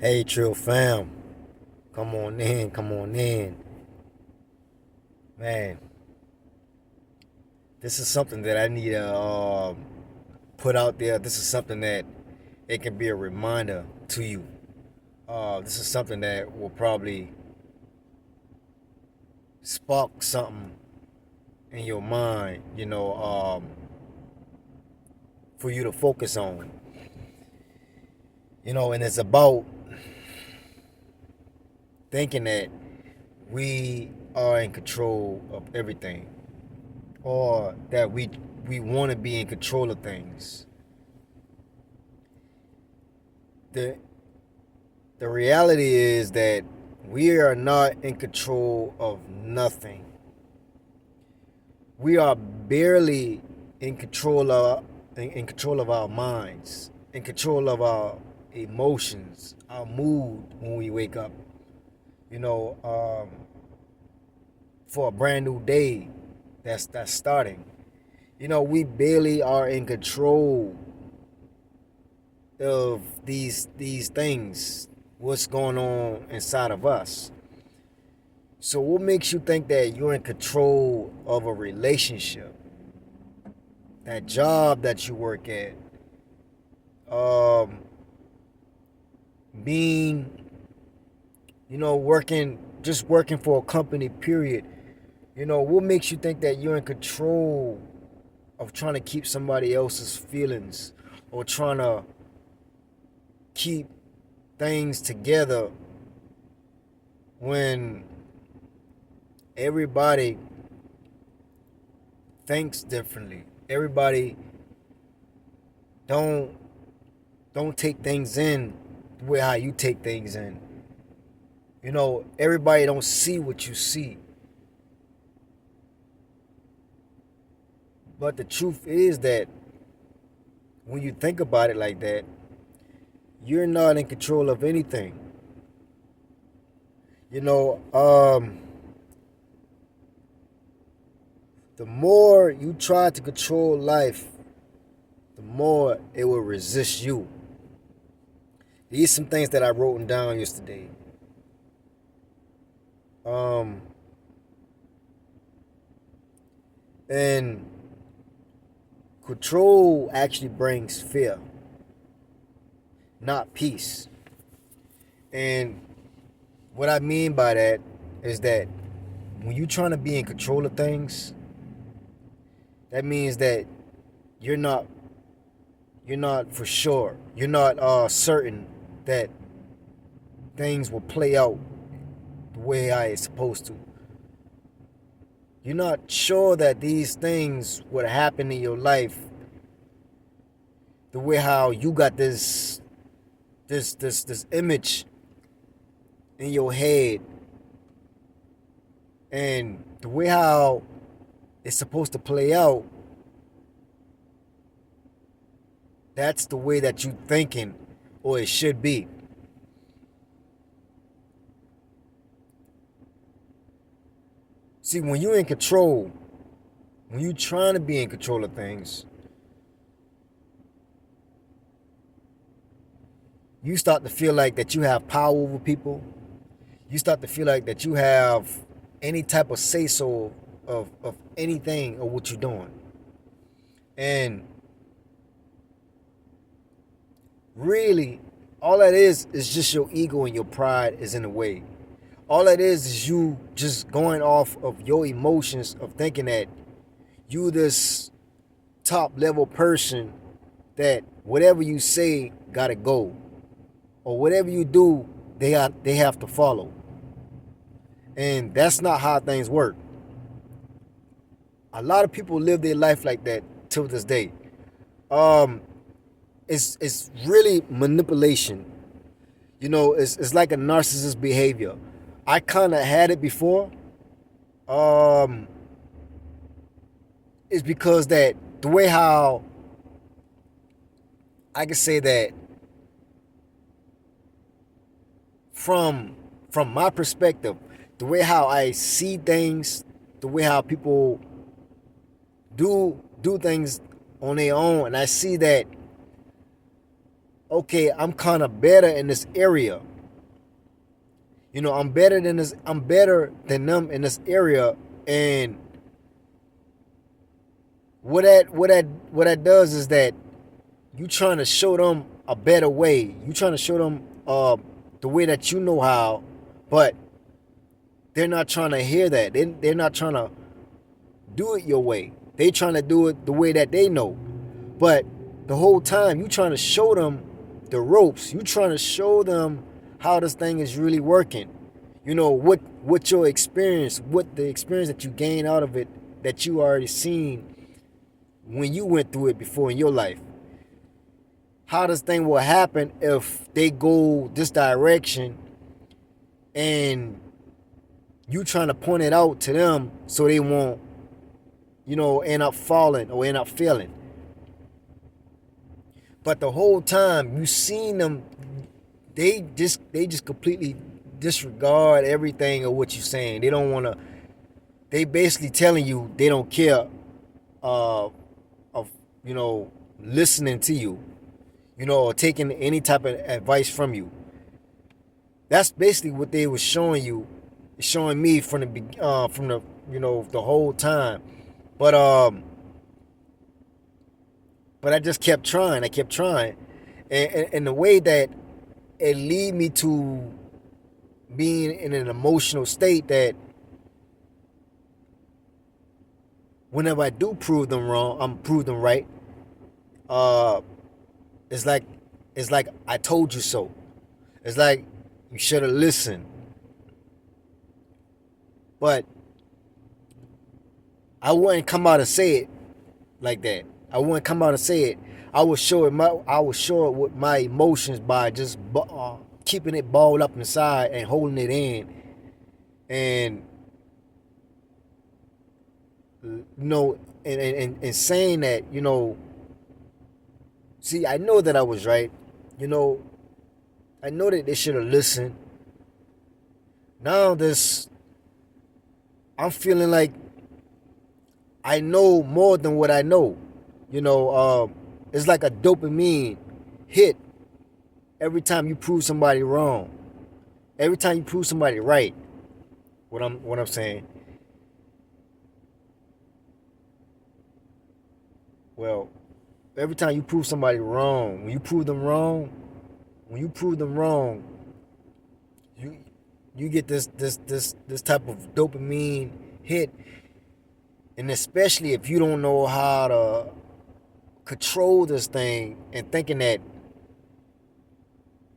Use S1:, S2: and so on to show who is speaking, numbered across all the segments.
S1: Hey, Trill fam, come on in, come on in. Man, this is something that I need to put out there. This is something that it can be a reminder to you. This is something that will probably spark something in your mind, for you to focus on. And it's about thinking that we are in control of everything, or that we want to be in control of things. The the reality is that we are not in control of nothing. We are barely in control of our minds, in control of our emotions, our mood when we wake up. You know, for a brand new day that's starting. We barely are in control of these things, what's going on inside of us. So what makes you think that you're in control of a relationship, that job that you work at, um, being, working for a company, period. What makes you think that you're in control of trying to keep somebody else's feelings, or trying to keep things together when everybody thinks differently? Everybody don't don't take things in the way how you take things in. Everybody don't see what you see. But the truth is that when you think about it like that, you're not in control of anything. You know, um, the more you try to control life, the more it will resist you. These are some things that I wrote down yesterday. Um, and control actually brings fear, not peace. And what I mean by that is that when you're trying to be in control of things, that means that you're not you're not for sure. You're not certain that things will play out the way I it's supposed to. You're not sure that these things would happen in your life the way how you got this image in your head, and the way how it's supposed to play out. That's the way that you thinking, or it should be. See, when you're in control, when you're trying to be in control of things, you start to feel like that you have power over people. You start to feel like that you have any type of say so of anything or what you're doing. And really, all that is just your ego, and your pride is in the way. All that is you just going off of your emotions of thinking that you this top level person, that whatever you say gotta go, or whatever you do they have to follow. And that's not how things work. A lot of people live their life like that till this day. Um, it's really manipulation. It's like a narcissist behavior. I kind of had it before. Um, it's because that the way how I can say that from my perspective, the way how I see things, the way how people do things on their own, and I see that, okay, I'm kind of better in this area. You know, I'm better than this. I'm better than them in this area. And what that does is that you trying to show them a better way. You trying to show them the way that you know how, but they're not trying to hear that. They're not trying to do it your way. They trying to do it the way that they know. But the whole time you trying to show them the ropes. You trying to show them how this thing is really working. You know what your experience, what the experience that you gain out of it, that you already seen when you went through it before in your life. How this thing will happen if they go this direction and you trying to point it out to them so they won't, end up falling or end up failing. But the whole time you seen them, they just completely disregard everything of what you're saying. They don't want to. They basically telling you they don't care of listening to you, or taking any type of advice from you. That's basically what they was showing me from the whole time. But I just kept trying. I kept trying, and the way that it lead me to being in an emotional state that whenever I do prove them wrong, I'm prove them right. It's like I told you so. It's like you should have listened. But I wouldn't come out and say it like that. I wouldn't come out and say it. I would show it with my emotions by just keeping it balled up inside and holding it in, and and saying that, see, I know that I was right. I know that they should have listened. Now I'm feeling like I know more than what I know. It's like a dopamine hit every time you prove somebody wrong. Every time you prove somebody right. What I'm saying. Well, every time you prove somebody wrong, when you prove them wrong, you get this type of dopamine hit, and especially if you don't know how to control this thing and thinking that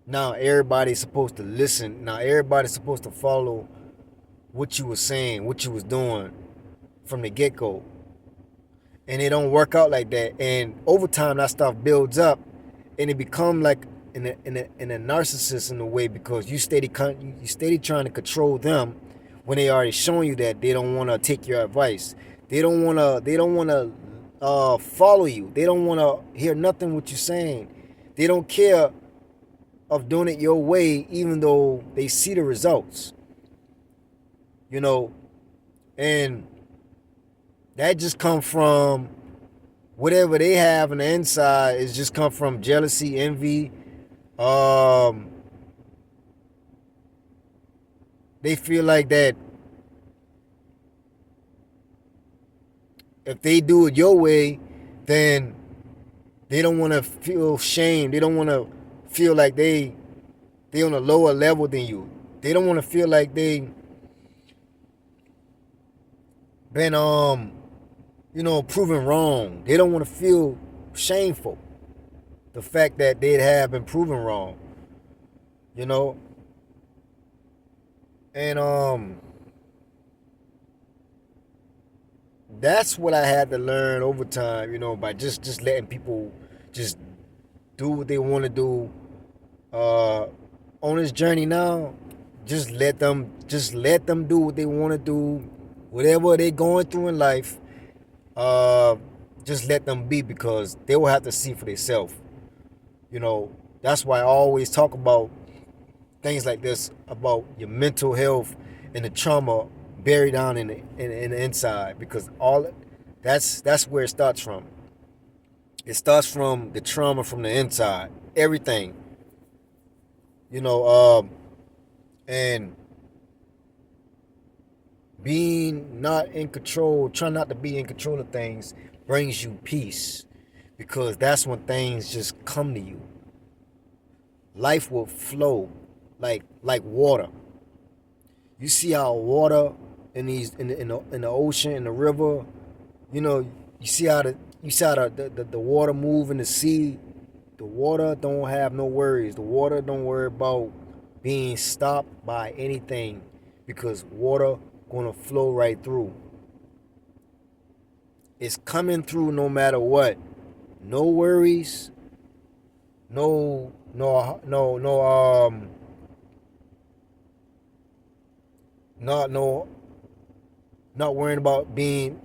S1: now everybody's supposed to listen, now everybody's supposed to follow what you were saying, what you was doing from the get-go. And it don't work out like that. And over time that stuff builds up and it become like in a narcissist in a way, because you steady trying to control them when they already showing you that they don't want to take your advice. They don't want to follow you. They don't want to hear nothing what you're saying. They don't care of doing it your way, even though they see the results. And that just come from whatever they have on the inside. Is just come from jealousy, envy. They feel like that if they do it your way, then they don't want to feel shame. They don't want to feel like they on a lower level than you. They don't want to feel like they been proven wrong. They don't want to feel shameful. The fact that they have been proven wrong. And that's what I had to learn over time, by just letting people just do what they want to do on this journey now. Just let them do what they want to do, whatever they're going through in life. Just let them be, because they will have to see for themselves. That's why I always talk about things like this, about your mental health and the trauma buried down in the inside, because that's where it starts from. It starts from the trauma from the inside. everything. You know, and being not in control, trying not to be in control of things brings you peace, because that's when things just come to you. Life will flow like water. You see how water in the ocean, in the river, you know, you see how the water move in the sea. The water don't have no worries. The water don't worry about being stopped by anything, because water gonna flow right through. It's coming through no matter what. No worries. No, not no not worrying about being,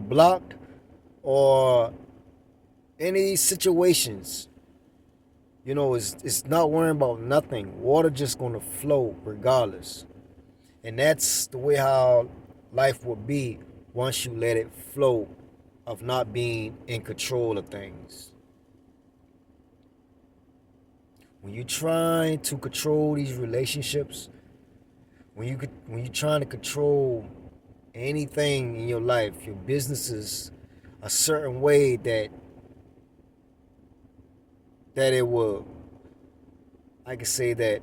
S1: blocked, or any situations. It's not worrying about nothing. Water just gonna flow regardless. And that's the way how life will be once you let it flow, of not being in control of things. When you're trying to control these relationships, when you're trying to control anything in your life, your businesses, a certain way that it will, I can say that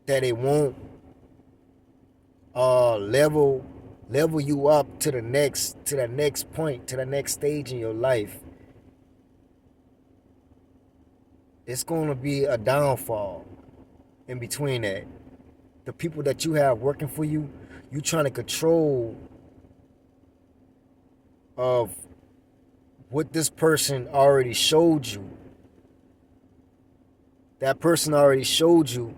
S1: it won't level you up to the next point, to the next stage in your life. It's gonna be a downfall in between that. The people that you have working for you, you trying to control of what this person already showed you. That person already showed you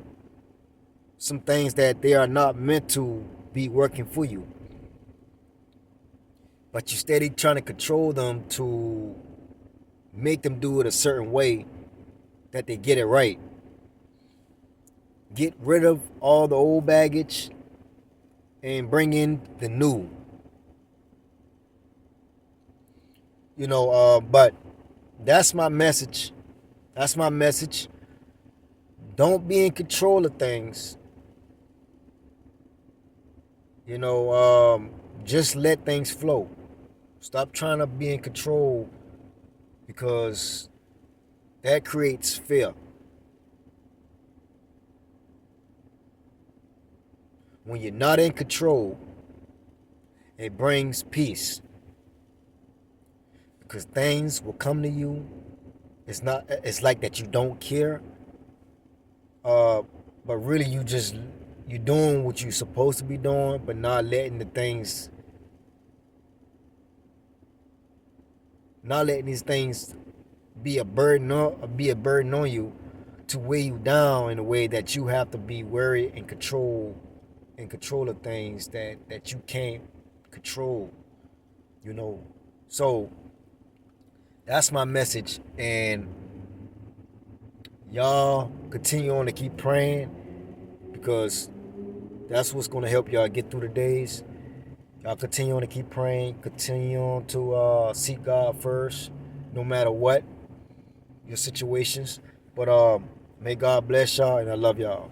S1: some things that they are not meant to be working for you. But you steady trying to control them to make them do it a certain way that they get it right. Get rid of all the old baggage and bring in the new. But that's my message. That's my message. Don't be in control of things. Just let things flow. Stop trying to be in control, because that creates fear. When you're not in control, it brings peace, because things will come to you. It's like that you don't care, but really you're doing what you're supposed to be doing, but not letting these things be a burden on you, to weigh you down in a way that you have to be worried and in control of things that you can't control. So that's my message, and y'all continue on to keep praying, because that's what's going to help y'all get through the days. Y'all continue on to keep praying. Continue on to seek God first, no matter what your situations. But may God bless y'all, and I love y'all.